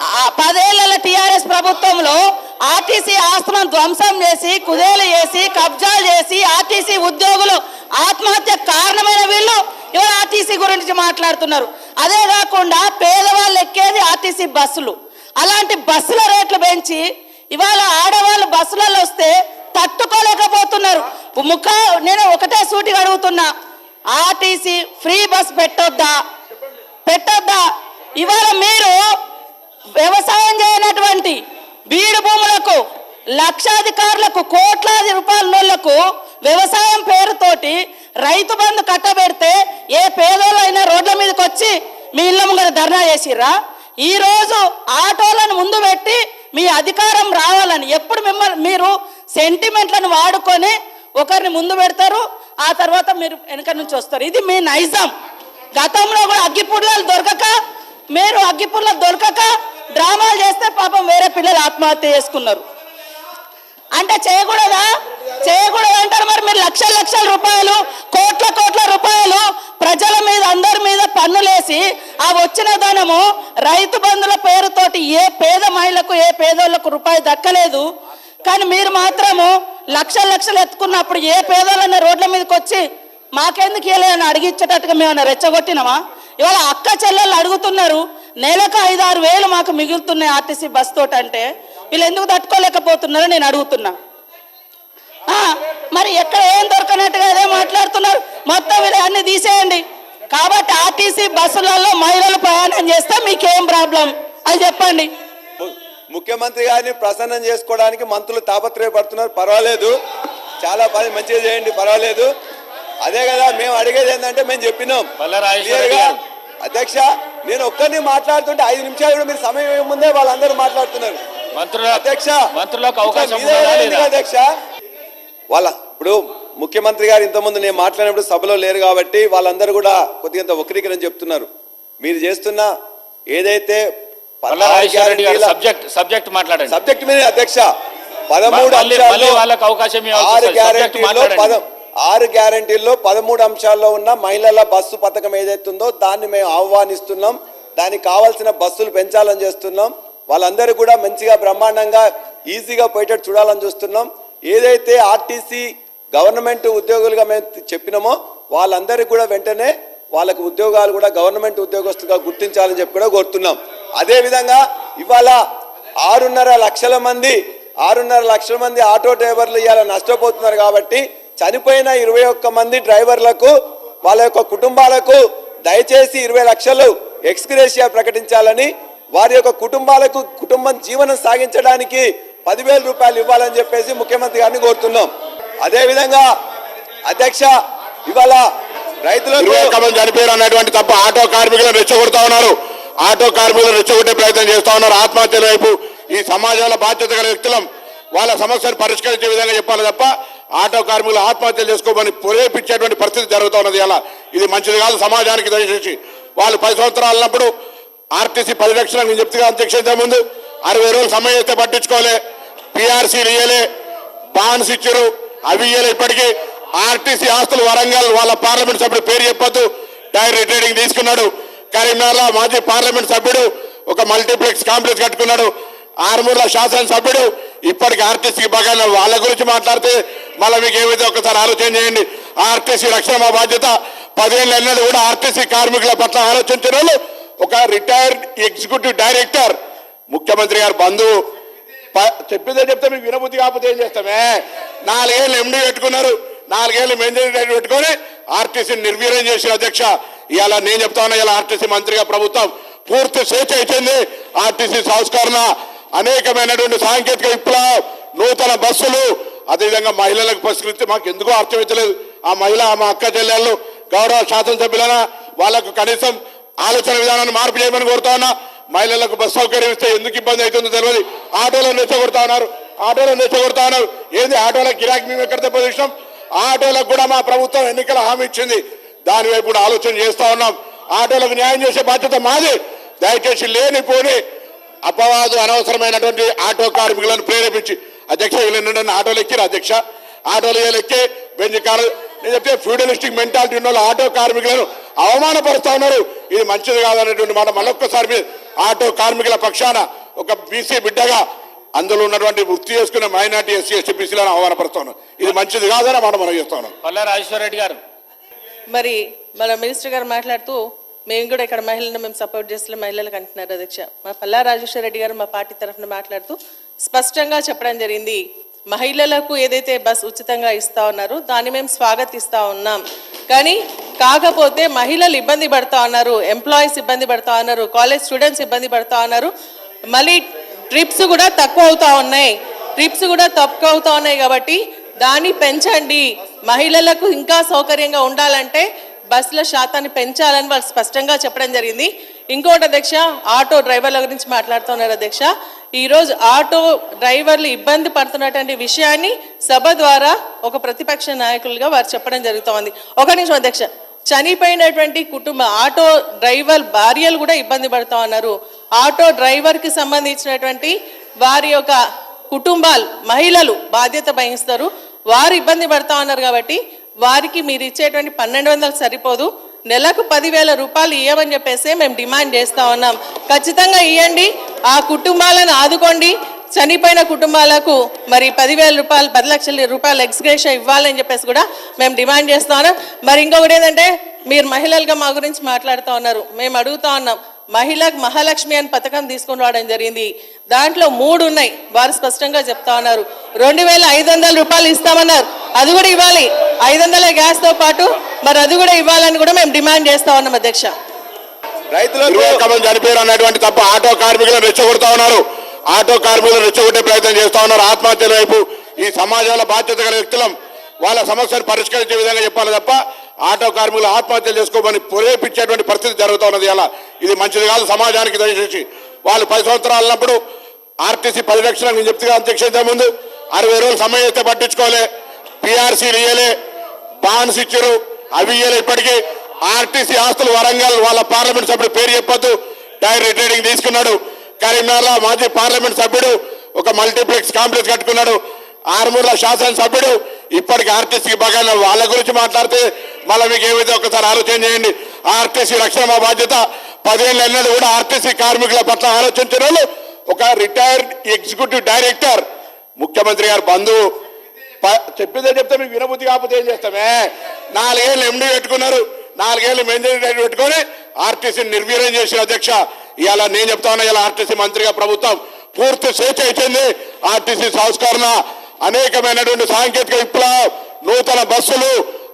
10 ఏళ్ల టీఆర్ఎస్ ప్రభుత్వంలో ఆర్టీసీ ఆస్తులను ధ్వంసం చేసి కుదేలు చేసి కబ్జాలు చేసి ఆర్టీసీ ఉద్యోగులు ఆత్మహత్య కారణమైన వీళ్ళు ఇవాళ ఆర్టీసీ గురించి మాట్లాడుతున్నారు. అదే కాకుండా పేదవాళ్ళు ఎక్కేది ఆర్టీసీ బస్సులు. అలాంటి బస్సుల రేట్లు పెంచి ఇవాళ ఆడవాళ్ళు బస్సులలో వస్తే తట్టుకోలేకపోతున్నారు. నేను ఒకటే సూటిగా అడుగుతున్నా, ఆర్టీసీ ఫ్రీ బస్ పెట్టొద్దా? ఇవాళ మీరు వ్యవసాయం చేయనటువంటి బీడు భూములకు లక్షాధికారులకు కోట్లాది రూపాయల నోళ్లకు వ్యవసాయం పేరుతోటి రైతు బంధు కట్టబెడితే ఏ పేదోళ్ళైనా రోడ్ల మీదకి వచ్చి మీ ఇళ్ళ ముంగర ధర్నా చేసిర్రా? ఈరోజు ఆటోలను ముందు పెట్టి మీ అధికారం రావాలని ఎప్పుడు మీరు సెంటిమెంట్లను వాడుకొని ఒకరిని ముందు పెడతారు, ఆ తర్వాత మీరు వెనక నుంచి వస్తారు. ఇది మీ నైజం. గతంలో కూడా అగ్గిపుల్లలు దొరకక డ్రామాలు చేస్తే పాపం వేరే పిల్లలు ఆత్మహత్య చేసుకున్నారు. అంటే చేయకూడదా అంటారు. మరి మీరు లక్షల రూపాయలు కోట్ల రూపాయలు ప్రజల మీద అందరి మీద పన్నులేసి ఆ వచ్చిన ధనము రైతు బంధుల పేరుతోటి ఏ పేద మహిళకు ఏ పేదోళ్లకు రూపాయి దక్కలేదు. కానీ మీరు మాత్రము లక్షలు ఎత్తుకున్నప్పుడు ఏ పేదోళ్ళన్న రోడ్ల మీదకి వచ్చి మాకెందుకు ఇవ్వలేదని అడిగిచ్చేటట్టుగా మేము రెచ్చగొట్టినామా? ఇవాళ అక్క చెల్లెళ్ళు అడుగుతున్నారు, నెలకు 5-6 వేలు మాకు మిగులుతున్నాయి ఆర్టీసీ బస్ తోటి. అంటే వీళ్ళు ఎందుకు తట్టుకోలేకపోతున్నారో నేను అడుగుతున్నా. మరి ఎక్కడ ఏం దొరకనట్టుగా అదే మాట్లాడుతున్నారు. మొత్తం వీళ్ళు అన్ని తీసేయండి. కాబట్టి ఆర్టీసీ బస్సులలో మహిళలు ప్రయాణం చేస్తే మీకేం ప్రాబ్లం అది చెప్పండి. ముఖ్యమంత్రి గారిని ప్రసన్నం చేసుకోవడానికి మంత్రులు తాపత్రయపడుతున్నారు. పర్వాలేదు, చాలా పని మంచిగా చేయండి, పర్వాలేదు. అదే కదా మేము అడిగేది ఏంటంటే, మేము చెప్పినాం అధ్యక్ష, నేను ఒక్కరిని మాట్లాడుతుంటే 5 నిమిషాలు కూడా మీరు సమయం ముందే వాళ్ళందరూ మాట్లాడుతున్నారు. అధ్యక్ష వాళ్ళ ఇప్పుడు ముఖ్యమంత్రి గారు ఇంతకుముందు నేను మాట్లాడినప్పుడు సభలో లేరు కాబట్టి వాళ్ళందరూ కూడా కొద్దిగా వక్రీకరణ చెప్తున్నారు. మీరు చేస్తున్న ఏదైతే సబ్జెక్ట్ మీద అధ్యక్ష 13 గ్యారంటీల్లో 13 అంశాల్లో ఉన్న మహిళల బస్సు పథకం ఏదైతుందో దాన్ని మేము ఆహ్వానిస్తున్నాం. దానికి కావాల్సిన బస్సులు పెంచాలని చేస్తున్నాం. వాళ్ళందరూ కూడా మంచిగా బ్రహ్మాండంగా ఈజీగా పోయేటట్టు చూడాలని చూస్తున్నాం. ఏదైతే ఆర్టీసీ గవర్నమెంట్ ఉద్యోగులుగా మేము చెప్పినామో వాళ్ళందరికీ కూడా వెంటనే వాళ్ళకు ఉద్యోగాలు కూడా గవర్నమెంట్ ఉద్యోగస్తులుగా గుర్తించాలని చెప్పి కూడా కోరుతున్నాం. అదేవిధంగా ఇవాళ 6.5 లక్షల మంది ఆటో డ్రైవర్లు ఇవాళ నష్టపోతున్నారు. కాబట్టి చనిపోయిన 21 మంది డ్రైవర్లకు వాళ్ళ యొక్క కుటుంబాలకు దయచేసి 20 లక్షలు ఎక్స్గ్రేషియా ప్రకటించాలని, వారి యొక్క కుటుంబం జీవనం సాగించడానికి 10,000 రూపాయలు ఇవ్వాలని చెప్పేసి ముఖ్యమంత్రి గారిని కోరుతున్నాం. అదేవిధంగా అధ్యక్ష ఇవాళ రైతులకు చనిపోయారు అన్నటువంటి తప్ప ఆటో కార్మికులను రెచ్చగొడతా ఉన్నారు. ఆటో కార్మికులను రెచ్చగొట్టే ప్రయత్నం చేస్తా ఉన్నారు. ఆత్మహత్యల వైపు ఈ సమాజంలో బాధ్యత గల వ్యక్తులం వాళ్ళ సమస్యను పరిష్కరించే విధంగా చెప్పాలి తప్ప ఆటో కార్మికులు ఆత్మహత్యలు చేసుకోమని ప్రేరేపించేటువంటి పరిస్థితి జరుగుతూ ఉన్నది. అలా ఇది మంచిది కాదు సమాజానికి. దయచేసి వాళ్ళు 10 సంవత్సరాలు అన్నప్పుడు ఆర్టీసీ 10 లక్షలు నేను చెప్తున్నా అధ్యక్ష ముందు 60 రోజులు సమయం అయితే పట్టించుకోలే, పిఆర్సీలు ఇయ్యలే, బాండ్స్ ఇచ్చారు, అవి ఇయ్యలే. ఇప్పటికీ ఆర్టీసీ ఆస్తులు వరంగల్ వాళ్ళ పార్లమెంట్ సభ్యుడు పేరు చెప్పొద్దు టైర్ రిటైరింగ్ తీసుకున్నాడు. కరీంనగర్లో మాజీ పార్లమెంట్ సభ్యుడు ఒక మల్టీప్లెక్స్ కాంప్లెక్స్ కట్టుకున్నాడు. ఆర్మూర్ల శాసనసభ్యుడు ఇప్పటికి ఆర్టీసీకి బాగా వాళ్ళ గురించి మాట్లాడితే మళ్ళీ మీకు ఏమైతే ఒకసారి ఆలోచన చేయండి. ఆర్టీసీ రక్షణ మా బాధ్యత. 10 ఏళ్ళు ఎన్నడూ కూడా ఆర్టీసీ కార్మికుల పట్ల ఆలోచించిన వాళ్ళు ఒక రిటైర్డ్ ఎగ్జిక్యూటివ్ డైరెక్టర్ ముఖ్యమంత్రి గారు బంధువు చెప్పిందే చెప్తే మీకు వినబుద్ధి కాకపోతే ఏం చేస్తామే? 4 ఏళ్ళు ఎండీ పెట్టుకున్నారు, 4 ఏళ్ళు మెయింటైన్ పెట్టుకొని ఆర్టీసీని నిర్వీర్యం చేసిన అధ్యక్ష. ఇవాళ నేను చెప్తా ఉన్నా, ఇలా ఆర్టీసీ మంత్రిగా ప్రభుత్వం పూర్తి స్వేచ్ఛ ఇచ్చింది. ఆర్టీసీ సంస్కరణ, అనేకమైనటువంటి సాంకేతిక విప్లవం, నూతన బస్సులు, అదేవిధంగా మహిళలకు పరిష్కరిస్తే మాకు ఎందుకో అర్థమవుతలేదు. ఆ మహిళ మా అక్క చెల్లెళ్ళు గౌరవ శాసనసభ్యులైనా వాళ్ళకు కనీసం ఆలోచన విధానాన్ని మార్పు చేయమని కోరుతా ఉన్నా. మహిళలకు బస్ సౌకర్యం ఇస్తే ఎందుకు ఇబ్బంది అవుతుందో తెలియదు. ఆటోలను రెచ్చగొడతా ఉన్నారు. ఏంది ఆటోలకు గిరాకీ మేము ఎక్కడ తెప్పించాం? ఆటోలకు కూడా మా ప్రభుత్వం ఎన్నికల హామీ ఇచ్చింది. దాని వైపు కూడా ఆలోచన చేస్తా ఉన్నాం. ఆటోలకు న్యాయం చేసే బాధ్యత మాది. దయచేసి లేనిపోని అపవాదు అనవసరమైనటువంటి ఆటో కార్మికులను ప్రేరేపించి అధ్యక్ష వీళ్ళు ఆటోలు ఎక్కిరు అధ్యక్ష. ఆటోలు ఎక్కి బెంజ్ కారు నేను చెప్తే ఫ్యూడలిస్టిక్ మెంటాలిటీ ఉన్న వాళ్ళు ఆటో కార్మికులను అవమానపరుస్తా ఉన్నారు. ఇది మంచిది కాదనేటువంటి మాట మళ్ళొక్కసారి ఆటో కార్మికుల పక్షాన ఒక బీసీ బిడ్డగా అందులో ఉన్నటువంటి వృత్తి చేసుకునే మైనార్టీ ఎస్సీ ఎస్టీ బీసీలను అవమానపరుస్తాను. ఇది మంచిది కాదని మాట మనం చేస్తాను. పల్లా రాజేశ్వర రెడ్డి గారు. మరి మన మినిస్టర్ గారు మాట్లాడుతూ మేము కూడా ఇక్కడ మహిళలను మేము సపోర్ట్ చేస్తున్న మహిళలకు అంటున్నారు అధ్యక్ష. మా పల్లా రాజేశ్వర రెడ్డి గారు మా పార్టీ తరఫున మాట్లాడుతూ స్పష్టంగా చెప్పడం జరిగింది, మహిళలకు ఏదైతే బస్ ఉచితంగా ఇస్తా ఉన్నారో దాన్ని మేము స్వాగతిస్తా ఉన్నాం. కానీ కాకపోతే మహిళలు ఇబ్బంది పడుతూ ఉన్నారు, ఎంప్లాయీస్ ఇబ్బంది పడుతూ ఉన్నారు, కాలేజ్ స్టూడెంట్స్ ఇబ్బంది పడుతూ ఉన్నారు. మళ్ళీ ట్రిప్స్ కూడా తక్కువ అవుతా ఉన్నాయి కాబట్టి దాన్ని పెంచండి. మహిళలకు ఇంకా సౌకర్యంగా ఉండాలంటే బస్సుల శాతాన్ని పెంచాలని వాళ్ళు స్పష్టంగా చెప్పడం జరిగింది. ఇంకోటి అధ్యక్ష, ఆటో డ్రైవర్ల గురించి మాట్లాడుతున్నారు అధ్యక్ష. ఈరోజు ఆటో డ్రైవర్లు ఇబ్బంది పడుతున్నటువంటి విషయాన్ని సభ ద్వారా ఒక ప్రతిపక్ష నాయకులుగా వారు చెప్పడం జరుగుతోంది. ఒక నిమిషం అధ్యక్ష, చనిపోయినటువంటి ఆటో డ్రైవర్ భార్యలు కూడా ఇబ్బంది పడుతూ ఉన్నారు. ఆటో డ్రైవర్కి సంబంధించినటువంటి వారి యొక్క కుటుంబాలు మహిళలు బాధ్యత వహిస్తారు, వారు ఇబ్బంది పడుతూ ఉన్నారు. కాబట్టి వారికి మీరు ఇచ్చేటువంటి 1200 సరిపోదు, నెలకు 10,000 రూపాయలు ఇవ్వమని చెప్పేసి మేము డిమాండ్ చేస్తూ ఉన్నాం. ఖచ్చితంగా ఇవ్వండి, ఆ కుటుంబాలను ఆదుకోండి. చనిపోయిన కుటుంబాలకు మరి 10,000 రూపాయలు 10 లక్షల రూపాయలు ఎక్స్గ్రేషియా ఇవ్వాలని చెప్పేసి కూడా మేము డిమాండ్ చేస్తూ ఉన్నాం. మరి ఇంకొకటి ఏంటంటే, మీరు మహిళలుగా మా గురించి మాట్లాడుతూ ఉన్నారు, మేము అడుగుతా ఉన్నాం. మహిళకు మహాలక్ష్మి అని పథకం తీసుకుని రావడం జరిగింది, దాంట్లో 3 ఉన్నాయి. వారు స్పష్టంగా చెప్తా ఉన్నారు 2,500 రూపాయలు ఇస్తామన్నారు, అది కూడా ఇవ్వాలి. 500 గ్యాస్తో పాటు మరి అది కూడా ఇవ్వాలని కూడా మేము డిమాండ్ చేస్తా ఉన్నాం అధ్యక్ష. రైతులకు చనిపోయారు అన్నటువంటి తప్ప ఆటో కార్మికులను రెచ్చగొడతా ఉన్నారు. ఆటో కార్మికులను రెచ్చగొట్టే ప్రయత్నం చేస్తా ఉన్నారు. ఆత్మహత్యల వైపు ఈ సమాజంలో బాధ్యత గల వ్యక్తులం వాళ్ళ సమస్యను పరిష్కరించే విధంగా చెప్పాలి తప్ప ఆటో కార్మికులు ఆత్మహత్యలు చేసుకోమని ప్రేరేపించేటువంటి పరిస్థితి జరుగుతూ ఉన్నది. అలా ఇది మంచిది కాదు సమాజానికి. దయచేసి వాళ్ళు 10 సంవత్సరాలు ఉన్నప్పుడు ఆర్టీసీ 10 లక్షలకు నేను చెప్తే అధ్యక్ష ముందు 60 రోజులు సమయం అయితే పట్టించుకోలే, పిఆర్సీలు ఇయ్యలే, బాండ్స్ ఇచ్చారు, అవి ఇయ్యలే. ఇప్పటికీ ఆర్టీసీ ఆస్తులు వరంగల్ వాళ్ళ పార్లమెంట్ సభ్యుడు పేరు చెప్పొద్దు టైర్ రిటైరింగ్ తీసుకున్నాడు. కరీంనగర్లో మాజీ పార్లమెంట్ సభ్యుడు ఒక మల్టీప్లెక్స్ కాంప్లెక్స్ కట్టుకున్నాడు. ఆర్మూర్ల శాసనసభ్యుడు ఇప్పటికి ఆర్టీసీకి బాగా వాళ్ళ గురించి మాట్లాడితే మళ్ళీ మీకు ఏమైతే ఒకసారి ఆలోచన చేయండి. ఆర్టీసీ రక్షణ మా బాధ్యత. 10 ఏళ్ళు అన్నది కూడా ఆర్టీసీ కార్మికుల పట్ల ఆలోచించిన వాళ్ళు ఒక రిటైర్డ్ ఎగ్జిక్యూటివ్ డైరెక్టర్ ముఖ్యమంత్రి గారు బంధువు చెప్పిందే చెప్తే మీకు వినబుద్ధి కాకపోతే ఏం చేస్తామే. 4 ఏళ్ళు ఎండీ పెట్టుకున్నారు, 4 ఏళ్ళు మెయింటైన్ పెట్టుకొని ఆర్టీసీని నిర్వీర్యం చేసిన అధ్యక్ష. ఇవాళ నేను చెప్తా ఉన్నా, ఇలా ఆర్టీసీ మంత్రిగా ప్రభుత్వం పూర్తి స్వేచ్ఛ ఇచ్చింది. ఆర్టీసీ సంస్కరణ, అనేకమైనటువంటి సాంకేతిక విప్లవం, నూతన బస్సులు,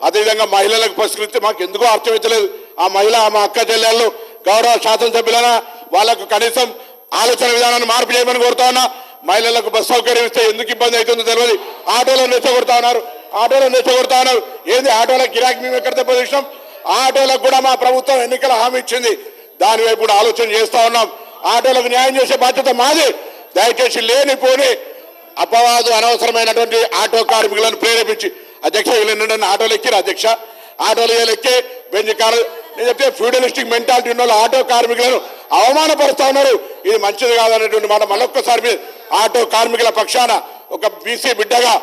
అదేవిధంగా మహిళలకు పరిష్కరిస్తే మాకు ఎందుకో అర్థమవుతలేదు. ఆ మహిళ మా అక్క చెల్లెళ్ళు గౌరవ శాసనసభ్యులైనా వాళ్ళకు కనీసం ఆలోచన విధానాన్ని మార్పు చేయమని కోరుతా ఉన్నా. మహిళలకు బస్సు సౌకర్యం ఇస్తే ఎందుకు ఇబ్బంది అవుతుందో తెలియదు. ఆటోలను రెచ్చగొడతా ఉన్నారు. ఏంది ఆటోలకు గిరాకీ మేము ఎక్కడ దెబ్బతీసినాం? ఆటోలకు కూడా మా ప్రభుత్వం ఎన్నికల హామీ ఇచ్చింది, దాని వైపు కూడా ఆలోచన చేస్తా ఉన్నాం. ఆటోలకు న్యాయం చేసే బాధ్యత మాది. దయచేసి లేనిపోని అపవాదు అనవసరమైనటువంటి ఆటో కార్మికులను ప్రేరేపించి అధ్యక్ష వీళ్ళు ఆటోలు ఎక్కిరు అధ్యక్ష, ఆటోలు ఎక్కే బెంచ్ కారు నేను చెప్తే ఫ్యూడలిస్టిక్ మెంటాలిటీ ఉన్న వాళ్ళు ఆటో కార్మికులను అవమానపరుస్తా ఉన్నారు. ఇది మంచిది కాదనేటువంటి మాట మళ్ళొక్కసారి ఆటో కార్మికుల పక్షాన ఒక బీసీ బిడ్డగా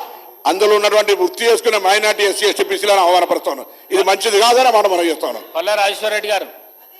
అందులో ఉన్నటువంటి వృత్తి చేసుకునే మైనార్టీ ఎస్సీ ఎస్టీ బీసీలను అవమానపరుస్తా ఉన్నారు. ఇది మంచిది కాదని మాట మనం చేస్తా ఉన్నాం. పల్లా రాజేశ్వర రెడ్డి గారు.